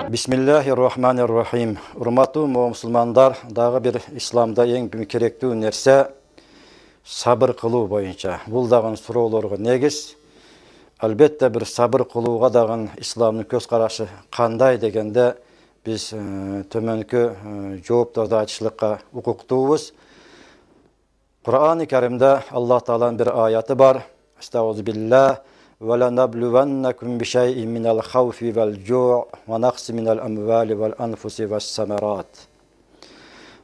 Bismillahirrahmanirrahim. Urmаттуу мусулмандар, дагы бир исламда эң керектүү нерсе сабыр кылуу боюнча. Бул дагы суроолорго негиз. Албетте бир сабыр кылууга дагы исламдын көз карашы кандай дегенде биз төмөнкү жоопторду айтышлыкка укуктуубуз. Кур'ан-ы Каримде Аллах Тааланын бир аяты бар. Estağfirullah. وَلَنَبْلُوَنَّكُمْ بِشَيْءٍ مِنَ الْخَوْفِ وَالْجُوعِ وَنَقْصٍ مِنَ الْأَمْوَالِ وَالْأَنْفُسِ وَالثَّمَرَاتِ.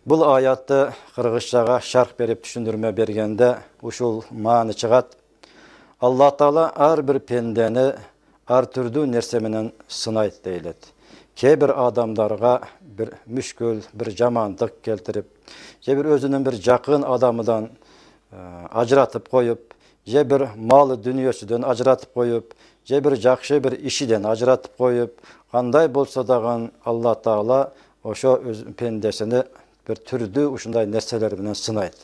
Бұл аятты кыргызчага шарх берип түшүндүрмө бергенде ушул мааны чыгат. Алла Таала ар бир пендени ар түрдүү нерсе менен сынайт дейлет. Кээ бир адамдарга бир мүшкүл, бир жамандык келтирип, же бир өзүнүн бир жакын адамынан ажыратып коюп, же бир малы дүнүйөсүдөн ажыратып коюп, же бир жакшы бир ишиден ажыратып коюп, кандай болсо дагы Алла Таала ошо өз пендесини бир түрдүү ушундай нерселер менен сынайт.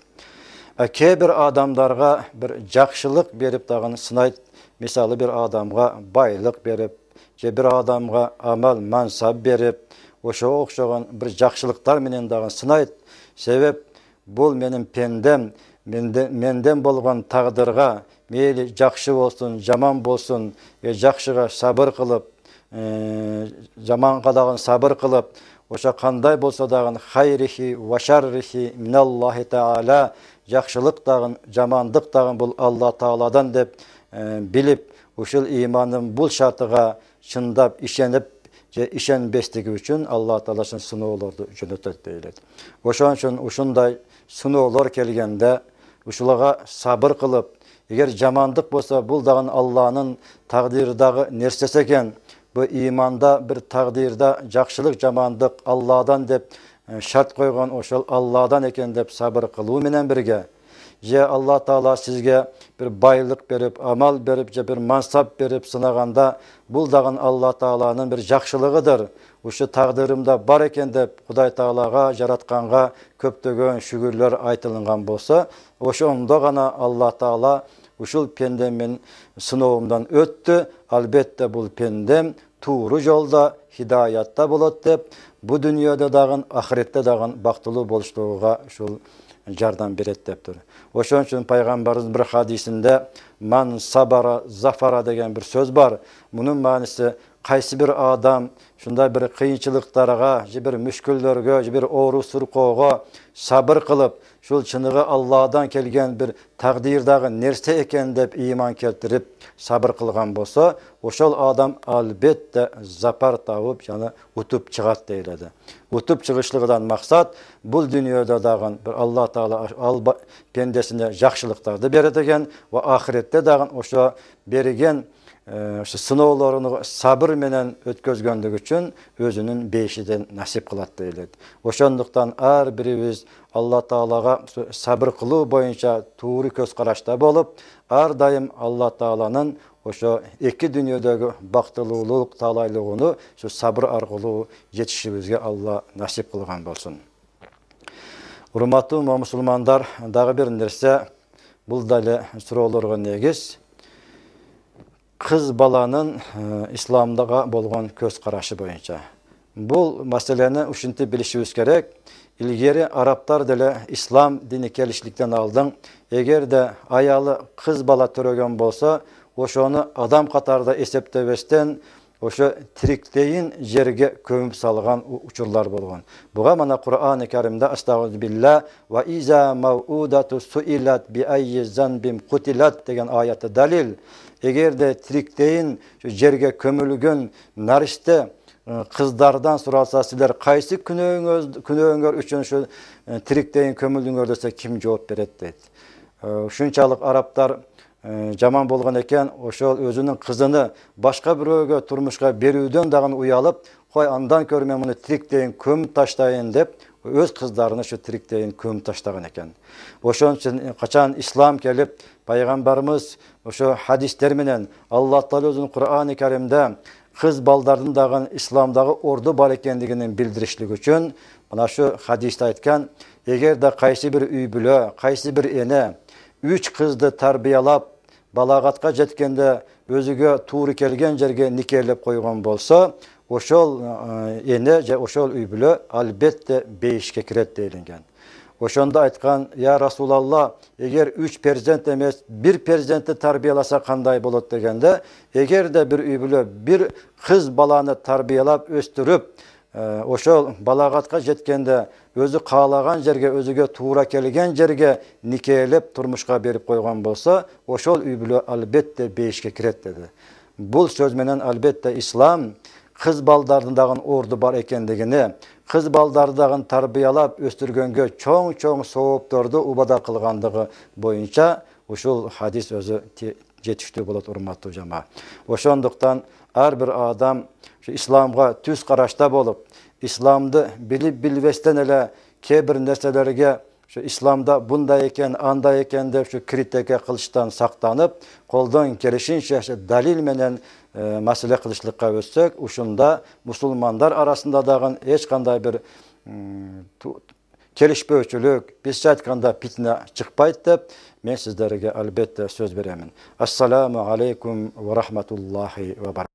Кээ бир адамдарга бир жакшылык берип дагы сынайт. Мисалы бир адамга байлык берип, же бир адамга амал мансап берип, ошого окшогон бир жакшылыктар менен дагы сынайт. Себеп бул менин пендем, менден болгон тагдырга мейли жакшы болсун, жаман болсун, жакшыга сабыр кылып, жаманга дагы сабыр кылып, ошо кандай болсо дагы хайрихи ва шаррихи миналлахи таала, жакшылык дагы, жамандык дагы бул Алла Тааладан деп билип, ушул имандын бул шартыга чындап ишенип, же ишенбестиги үчүн Алла Таала сыноолорду жөнөтөт дейлет. Ошон үчүн ушундай сыноолор келгенде ушуларга сабыр кылып, эгер жамандык болсо бул дагы Алланын тагдырдагы нерсеси экен. Бу иманда бир тагдырда жакшылык, жамандык Алладан деп шарт койгон, ошол Алладан экен деп сабыр кылуу менен бирге, же Алла Таала сизге бир байлык берип, амал берип, же бир мансап берип сынаганда, бул дагы Алла Тааланын бир жакшылыгыдыр. Ушу тагдырымда бар экен деп Кудай Таалага, жаратканга көптөгөн шүгүрлөр айтылган болсо, ошондо гана Алла Таала ушул пендемин сыноомдон өттү. Албетте бул пендем тууру жолдо, хидаятта болот деп, бу дүйнөдө дагы, ахиретте дагы бактылуу болуштууга ушул жардам берет дептир. Ошон үчүн пайгамбарыбыз бир хадисинде "Ман сабара зафара" деген бир сөз бар. Мунун мааниси кайсы бир адам шундай бир кыйынчылыктарга, же бир мүшкүлдөргө, же бир оору суркоого сабыр кылып, шул чыныгы Алладан келген бир тагдырдагы нерсе экен деп ыйман келтирип сабыр кылган болсо, ошол адам албетте запар табып, жана утуп чыгат дейлedi. Утуп чыгышлыгынан максат бул дүйнөдө дагы бир Алла Таала пендесине жакшылыктарды берет экен, ва ахиретте дагы ошо берген сыноолорун сабыр менен өткөзгөндүгү үчүн өзүнүн бейишиден насип кылат дейлет. Ошондуктан ар бирибиз Алла Таалага сабыр кылуу боюнча туура көз карашта болуп, ар дайым Алла Тааланын ошо эки дүйнөдөгү бактылуулук, таалайлыгыны ошо сабыр аркылуу жетишибизге Алла насип кылган болсун. Урматтуу мусулмандар, дагы бир нерсе, бул дагы суроолорго негиз. Кыз баланын исламдага болгон көз карашы боюнча. Бул маселени ушинтип билишибиз керек. Илгери арабтар деле ислам дини келиштиктен алдын, эгерде аялы кыз бала төрөгөн болсо, ошону адам катарда эсептебестен ошо тириктейин жерге көмүп салган учурлар болгон. Буга мана Кур'ан-ы Каримде "Estağfirullah ve iza mau'udatu su'ilat bi ayyi zanbin qutilat" деген аятты далил. Эгерде тириктейин жерге көмүлгөн нариште кыздардан суралса, силер кайсы күнөөңөр үчүн ушу тириктейин көмүлдүңөр десе, ким жооп берет дейт. Ушунчалык арабтар жаман болгон экен, ошол өзүнүн кызыны башка бирөөгө турмушка берүүдөн дагы уялып, кой андан көрө мен муну тириктейин көмүп таштайын деп, өз кыздарын ушу тириктейин көмүп таштаган экен. Ошон үчүн качан ислам келип, пайгамбарыбыз ошо хадистер менен Алла Таала өзүнүн Кур'ан-ы Каримде кыз балдардын дагы исламдагы орду бар экендигин билдиришлик үчүн мына шу хадисте айткан, эгерде кайсы бир үй бүлө, кайсы бир эне 3 кызды тарбиялап, балагатка жеткенде өзүгө тууру келген жерге никелеп койгон болсо, oşol ene je oşol üybülö albatta beşike kiret deyilgen. Oşonda aytkan, ya Rasulallah, eğer 3 perzent emes, 1 perzenti tarbiyalasa kanday bolot degende, eğer de bir üybülö bir kız balаны tarbiyalap östürüp, oşol balagatka jetkende özü kalagan jerge, özüge tuğra kelgen jerge nikelep turmuşka berip koygan bolsa, oşol üybülö albatta beşike kiret dedi. Bul söz menen albatta İslam kız baldarındagın ordu bar ekendigini, kız baldarındagın tarbiyalap östürgөнгө çoğ soğuptordu ubada kılgandığı boyunca uşul hadis özü жетиштүү болот, урматтуу жама. Ошондуктан ар бир адам İslamga түз карашта болуп, İslamды bilip bilbestен эле кээ бир нерселерге İslamda bunda eken, anda eken dep şu kritike kılıçtan saktanyp, koldan kelişinçe dalil menen mesele kılışlıkka ötsek, uşunda musulmanlar arasında dagın hiç kanday bir kelişpöçülük, biz aytkanda fitne çıkpayt dep, men sizlerge albatta söz beremin. Assalamu aleykum ve rahmetullahi ve barakatuh.